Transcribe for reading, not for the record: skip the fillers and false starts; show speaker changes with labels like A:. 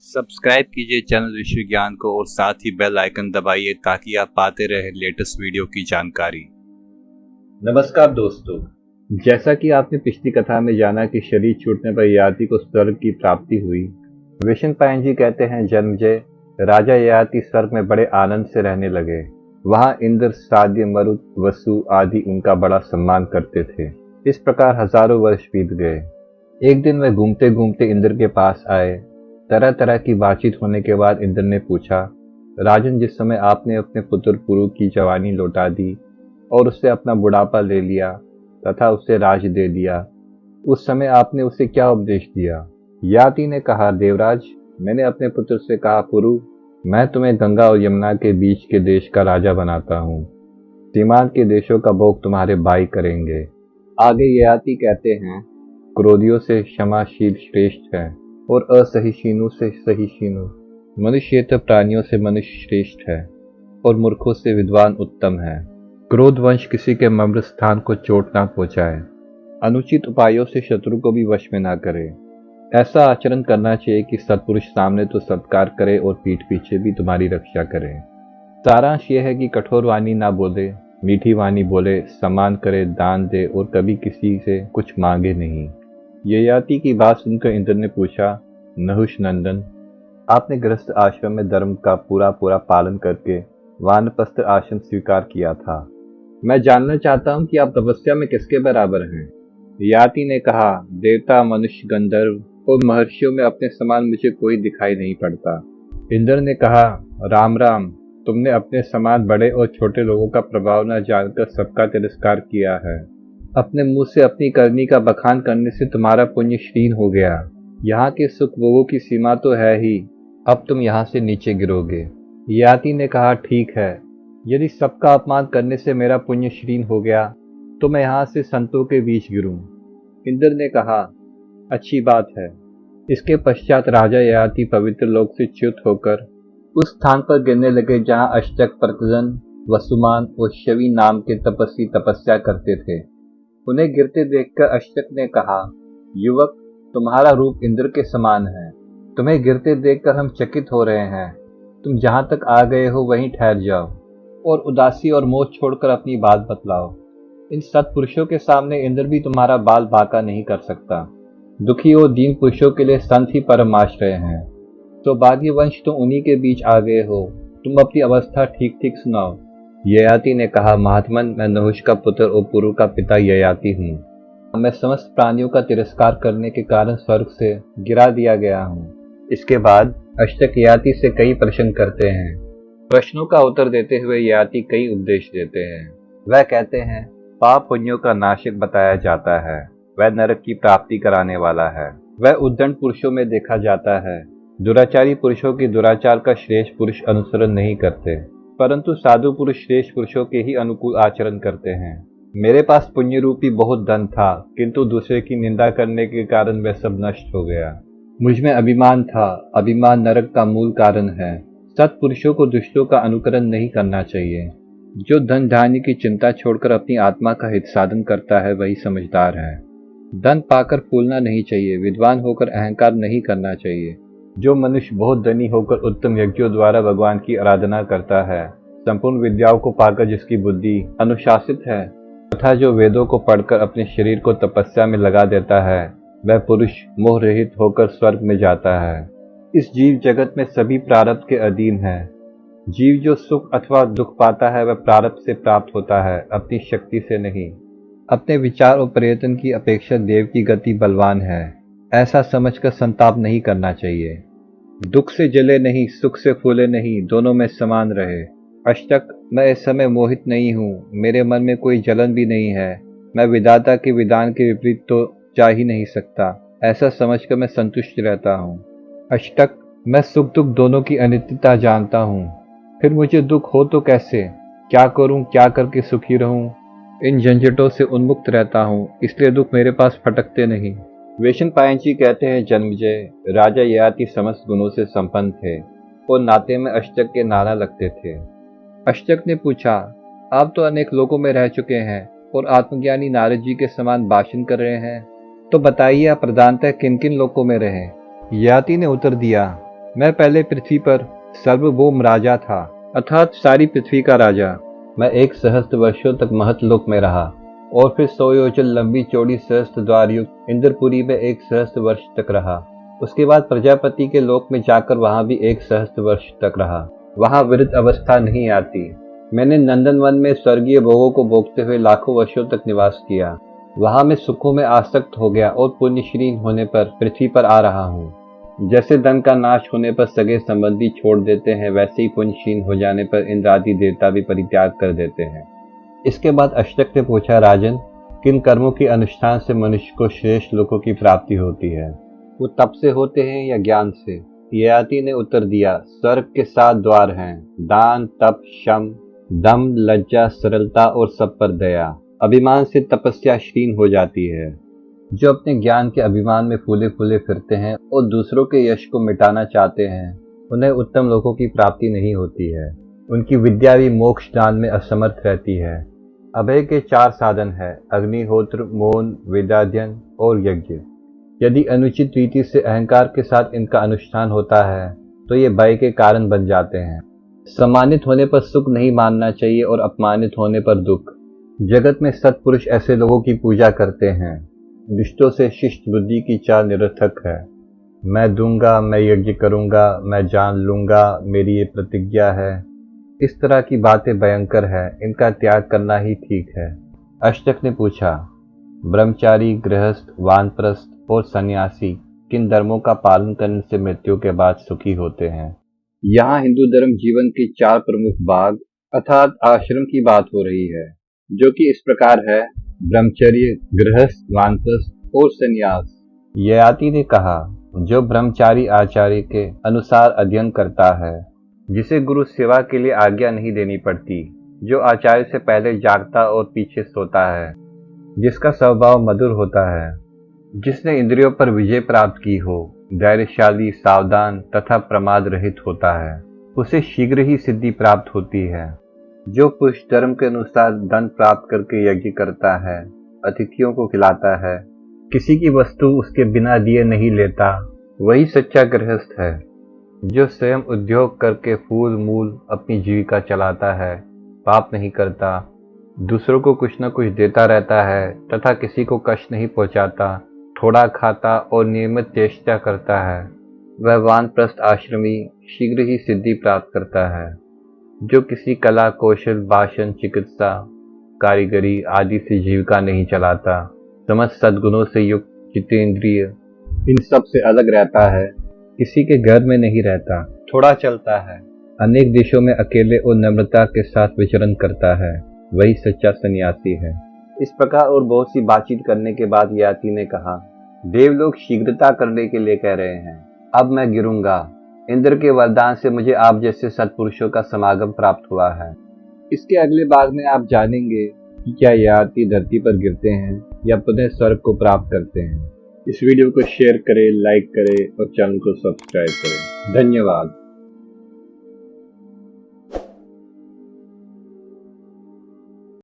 A: Subscribe कीजिए channel विश्व ज्ञान को और साथ ही बेल आइकन दबाइए ताकि आप पाते रहे लेटेस्ट वीडियो की जानकारी।
B: नमस्कार दोस्तों, जैसा कि आपने पिछली कथा में जाना कि शरीर छूटने पर ययाति को स्वर्ग की प्राप्ति हुई। विष्णु पायन जी कहते हैं, जन्मजय राजा ययाति स्वर्ग में बड़े आनंद से रहने लगे। वहां इंद्र, साध्य, मरुत, वसु आदि उनका बड़ा सम्मान करते थे। इस प्रकार हजारों वर्ष बीत गए। एक दिन वे घूमते घूमते इंद्र के पास आए। तरह तरह की बातचीत होने के बाद इंद्र ने पूछा, राजन, जिस समय आपने अपने पुत्र पुरु की जवानी लौटा दी और उससे अपना बुढ़ापा ले लिया तथा उसे राज दे दिया, उस समय आपने उसे क्या उपदेश दिया? ययाति ने कहा, देवराज, मैंने अपने पुत्र से कहा, पुरु, मैं तुम्हें गंगा और यमुना के बीच के देश का राजा बनाता हूँ। सीमांत के देशों का भोग तुम्हारे भाई करेंगे। आगे ययाति कहते हैं, क्रोधियों से क्षमाशील श्रेष्ठ है और असहिष्णु से सहिष्णु। मनुष्येतर प्राणियों से मनुष्य श्रेष्ठ है और मूर्खों से विद्वान उत्तम है। क्रोध वंश किसी के मर्म स्थान को चोट ना पहुंचाए। अनुचित उपायों से शत्रु को भी वश में ना करे। ऐसा आचरण करना चाहिए कि सत्पुरुष सामने तो सत्कार करे और पीठ पीछे भी तुम्हारी रक्षा करे। सारांश यह है कि कठोर वाणी ना बोले, मीठी वाणी बोले, सम्मान करे, दान दे और कभी किसी से कुछ मांगे नहीं। ययाति की बात सुनकर इंद्र ने पूछा, नहुष नंदन, आपने गृहस्थ आश्रम में धर्म का पूरा पालन करके वानप्रस्थ आश्रम स्वीकार किया था। मैं जानना चाहता हूं कि आप तपस्या में किसके बराबर हैं? ययाति ने कहा, देवता, मनुष्य, गंधर्व और महर्षियों में अपने समान मुझे कोई दिखाई नहीं पड़ता। इंद्र ने कहा, राम राम, तुमने अपने समान बड़े और छोटे लोगों का प्रभाव न जानकर सबका तिरस्कार किया है। अपने मुंह से अपनी करनी का बखान करने से तुम्हारा पुण्य क्षीण हो गया। यहाँ के सुख भोगों की सीमा तो है ही, अब तुम यहाँ से नीचे गिरोगे। ययाति ने कहा, ठीक है, यदि सबका अपमान करने से मेरा पुण्य क्षीण हो गया तो मैं यहाँ से संतों के बीच गिरूं। इंद्र ने कहा, अच्छी बात है। इसके पश्चात राजा ययाति पवित्र लोक से च्युत होकर उस स्थान पर गिरने लगे जहाँ अष्टक, प्रतजन, वसुमान और शवी नाम के तपस्वी तपस्या करते थे। उन्हें गिरते देखकर अष्टक ने कहा, युवक, तुम्हारा रूप इंद्र के समान है। तुम्हें गिरते देखकर हम चकित हो रहे हैं। तुम जहां तक आ गए हो वहीं ठहर जाओ और उदासी और मोह छोड़कर अपनी बात बतलाओ। इन सत्पुरुषों के सामने इंद्र भी तुम्हारा बाल बांका नहीं कर सकता। दुखी और दीन पुरुषों के लिए संत ही परम आश्रय हैं। तो भाग्यवंश तुम उन्हीं के बीच आ गए हो। तुम अपनी अवस्था ठीक ठीक सुनाओ। ययाति ने कहा, महात्मन, मैं नहुष का पुत्र और पुरु का पिता ययाति हूँ। मैं समस्त प्राणियों का तिरस्कार करने के कारण स्वर्ग से गिरा दिया गया हूँ। इसके बाद अष्टक ययाति से कई प्रश्न करते हैं। प्रश्नों का उत्तर देते हुए ययाति कई उपदेश देते हैं। वह कहते हैं, पाप पुण्यों का नाशक बताया जाता है। वह नरक की प्राप्ति कराने वाला है। वह उद्दंड पुरुषों में देखा जाता है। दुराचारी पुरुषों की दुराचार का श्रेष्ठ पुरुष अनुसरण नहीं करते, परंतु साधु पुरुष श्रेष्ठ पुरुषों के ही अनुकूल आचरण करते हैं। मेरे पास पुण्य रूपी बहुत धन था, किंतु दूसरे की निंदा करने के कारण वह सब नष्ट हो गया। मुझ में अभिमान था। अभिमान नरक का मूल कारण है। सत्पुरुषों को दुष्टों का अनुकरण नहीं करना चाहिए। जो धन धान्य की चिंता छोड़कर अपनी आत्मा का हित साधन करता है वही समझदार है। धन पाकर फूलना नहीं चाहिए। विद्वान होकर अहंकार नहीं करना चाहिए। जो मनुष्य बहुत धनी होकर उत्तम यज्ञों द्वारा भगवान की आराधना करता है, संपूर्ण विद्याओं को पाकर जिसकी बुद्धि अनुशासित है, तथा जो वेदों को पढ़कर अपने शरीर को तपस्या में लगा देता है, वह पुरुष मोह रहित होकर स्वर्ग में जाता है। इस जीव जगत में सभी प्रारब्ध के अधीन है। जीव जो सुख अथवा दुख पाता है वह प्रारब्ध से प्राप्त होता है, अपनी शक्ति से नहीं। अपने विचार और प्रयत्न की अपेक्षा देव की गति बलवान है। ऐसा समझकर संताप नहीं करना चाहिए। दुख से जले नहीं, सुख से फूले नहीं, दोनों में समान रहे। अष्टक, मैं इस समय मोहित नहीं हूँ। मेरे मन में कोई जलन भी नहीं है। मैं विधाता के विधान के विपरीत तो जा ही नहीं सकता। ऐसा समझकर मैं संतुष्ट रहता हूँ। अष्टक, मैं सुख दुख दोनों की अनित्यता जानता हूँ। फिर मुझे दुख हो तो कैसे? क्या करूँ? क्या करके सुखी रहूँ? इन झंझटों से उन्मुक्त रहता हूँ, इसलिए दुख मेरे पास फटकते नहीं। विष्णु पायन जी कहते हैं, जन्मजय राजा ययाति समस्त गुणों से संपन्न थे और नाते में अष्टक के नाना लगते थे। अष्टक ने पूछा, आप तो अनेक लोकों में रह चुके हैं और आत्मज्ञानी नारद जी के समान भाषण कर रहे हैं, तो बताइए आप प्रधानतः किन किन लोकों में रहे? ययाति ने उत्तर दिया, मैं पहले पृथ्वी पर सार्वभौम राजा था, अर्थात सारी पृथ्वी का राजा। मैं 1 सहस्त्र वर्षों तक महतलोक में रहा और फिर 100 योजन लंबी चौड़ी सहस्त्र द्वार युक्त इंद्रपुरी में 1 सहस्त्र वर्ष तक रहा। उसके बाद प्रजापति के लोक में जाकर वहां भी 1 सहस्त्र वर्ष तक रहा। वहां विरत अवस्था नहीं आती। मैंने नंदनवन में स्वर्गीय भोगों को भोगते हुए लाखों वर्षों तक निवास किया। वहां मैं सुखों में आसक्त हो गया और पुण्यश्रीन होने पर पृथ्वी पर आ रहा हूँ। जैसे धन का नाश होने पर सगे संबंधी छोड़ देते हैं, वैसे ही पुण्यश्रीन हो जाने पर इंद्र आदि देवता भी परित्याग कर देते हैं। इसके बाद अष्टक ने पूछा, राजन, किन कर्मों के अनुष्ठान से मनुष्य को श्रेष्ठ लोकों की प्राप्ति होती है? वो तप से होते हैं या ज्ञान से? ययाति ने उत्तर दिया, स्वर्ग के 7 द्वार हैं, दान, तप, शम, दम, लज्जा, सरलता और सब पर दया। अभिमान से तपस्या क्षीण हो जाती है। जो अपने ज्ञान के अभिमान में फूले फूले फिरते हैं और दूसरों के यश को मिटाना चाहते हैं, उन्हें उत्तम लोकों की प्राप्ति नहीं होती है। उनकी विद्या भी मोक्ष दान में असमर्थ रहती है। अभय के 4 साधन है, अग्निहोत्र, मौन, वेदाध्ययन और यज्ञ। यदि अनुचित रीति से अहंकार के साथ इनका अनुष्ठान होता है तो ये भय के कारण बन जाते हैं। सम्मानित होने पर सुख नहीं मानना चाहिए और अपमानित होने पर दुख। जगत में सत्पुरुष ऐसे लोगों की पूजा करते हैं। दुष्टों से शिष्ट बुद्धि की चाल निरर्थक है। मैं दूंगा, मैं यज्ञ करूंगा, मैं जान लूंगा, मेरी ये प्रतिज्ञा है, इस तरह की बातें भयंकर है। इनका त्याग करना ही ठीक है। अष्टक ने पूछा, ब्रह्मचारी, गृहस्थ, वानप्रस्थ और सन्यासी किन धर्मों का पालन करने से मृत्यु के बाद सुखी होते हैं? यहाँ हिंदू धर्म जीवन के 4 प्रमुख भाग अर्थात आश्रम की बात हो रही है, जो कि इस प्रकार है, ब्रह्मचर्य, गृहस्थ, वानप्रस्थ और संन्यास। ययाति ने कहा, जो ब्रह्मचारी आचार्य के अनुसार अध्ययन करता है, जिसे गुरु सेवा के लिए आज्ञा नहीं देनी पड़ती, जो आचार्य से पहले जागता और पीछे सोता है, जिसका स्वभाव मधुर होता है, जिसने इंद्रियों पर विजय प्राप्त की हो, धैर्यशाली, सावधान तथा प्रमाद रहित होता है, उसे शीघ्र ही सिद्धि प्राप्त होती है। जो पुरुष धर्म के अनुसार धन प्राप्त करके यज्ञ करता है, अतिथियों को खिलाता है, किसी की वस्तु उसके बिना दिए नहीं लेता, वही सच्चा गृहस्थ है। जो स्वयं उद्योग करके फूल मूल अपनी जीविका चलाता है, पाप नहीं करता, दूसरों को कुछ न कुछ देता रहता है तथा किसी को कष्ट नहीं पहुंचाता, थोड़ा खाता और नियमित चेष्टा करता है, वह वानप्रस्थ आश्रमी शीघ्र ही सिद्धि प्राप्त करता है। जो किसी कला, कौशल, भाषण, चिकित्सा, कारीगरी आदि से जीविका नहीं चलाता, समस्त सद्गुणों से युक्त, जितेंद्रिय, इन सब से अलग रहता है, किसी के घर में नहीं रहता, थोड़ा चलता है, अनेक देशों में अकेले और नम्रता के साथ विचरण करता है, वही सच्चा सन्यासी है। इस प्रकार और बहुत सी बातचीत करने के बाद ययाति ने कहा, देवलोग शीघ्रता करने के लिए कह रहे हैं, अब मैं गिरूंगा। इंद्र के वरदान से मुझे आप जैसे सत्पुरुषों का समागम प्राप्त हुआ है। इसके अगले भाग में आप जानेंगे कि क्या ययाति धरती पर गिरते हैं या पुनः स्वर्ग को प्राप्त करते हैं। इस वीडियो को शेयर करें, लाइक करें और चैनल को सब्सक्राइब करें। धन्यवाद।